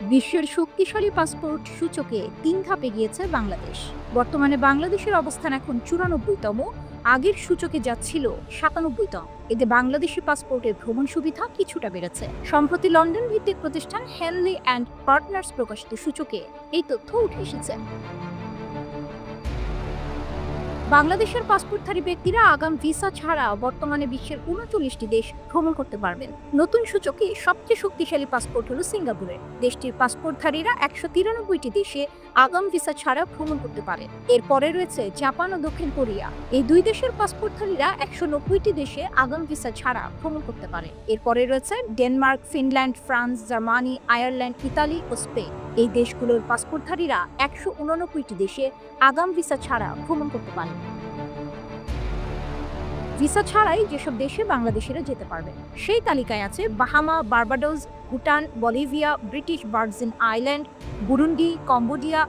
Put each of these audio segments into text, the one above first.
বিশ্বের শক্তিশালী পাসপোর্ট সূচকে ৩ ধাপে গিয়েছে বাংলাদেশ। বর্তমানে বাংলাদেশের অবস্থান এখন ৯৪তম, আগের সূচকে যা ছিল ৯৭তম। এতে বাংলাদেশি পাসপোর্টের ভ্রমণ সুবিধা কিছুটা বেড়েছে। সম্প্রতি লন্ডন ভিত্তিক প্রতিষ্ঠান হেনলি অ্যান্ড পার্টনার্স প্রকাশিত সূচকে এই তথ্য উঠে এসেছে। বাংলাদেশের পাসপোর্টধারী ব্যক্তিরা আগাম ভিসা ছাড়া বর্তমানে বিশ্বের ৩৯টি দেশ ভ্রমণ করতে পারবেন। নতুন সূচকে সবচেয়ে শক্তিশালী পাসপোর্ট হলো সিঙ্গাপুরের। দেশটির পাসপোর্টধারীরা ১৯৩টি দেশে আগাম ভিসা ছাড়া ভ্রমণ করতে পারেন। এরপরে রয়েছে জাপান ও দক্ষিণ কোরিয়া। এই দুই দেশের পাসপোর্টধারীরা ১৯০টি দেশে আগাম ভিসা ছাড়া ভ্রমণ করতে পারে। এরপরে রয়েছে Denmark, Finland, France, Germany, Ireland, Italy ও স্পেন। এই দেশগুলোর পাসপোর্টধারীরা ১৮৯টি দেশে আগাম ভিসা ছাড়া ভ্রমণ করতে পারেন। ভিসা ছাড়াই যেসব দেশে বাংলাদেশিরা যেতে পারবে সেই তালিকায় আছে Bahama, Barbados, Bhutan, Bolivia, British Virgin Island, Burundi, Cambodia,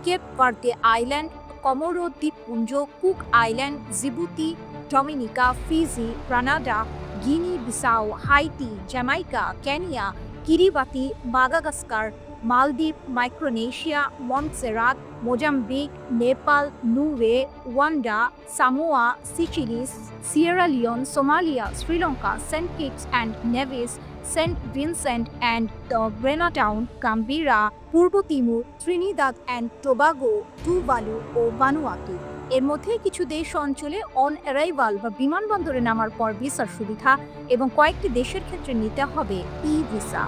Cape Verde Island, Comoro দ্বীপপুঞ্জ, Cook Island, Djibouti, Dominica, Fiji, Grenada, Guinea Bissau, Haiti, Jamaica, Kenya, Kiribati, Madagascar, মালদ্বীপ, Micronesia, Montserrat, Mozambique, Nepal, Niue, Rwanda, Samoa, Seychelles, Sierra Leone, Somalia, Sri Lanka, Saint Kitts and Nevis, Saint Vincent and the Grenadines, Gambia, পূর্ব Timor, Trinidad and Tobago, Tuvalu ও Vanuatu. এর মধ্যে কিছু দেশ অঞ্চলে on arrival বা বিমানবন্দরে নামার পর ভিসার সুবিধা এবং কয়েকটি দেশের ক্ষেত্রে নিতে হবে ই ভিসা।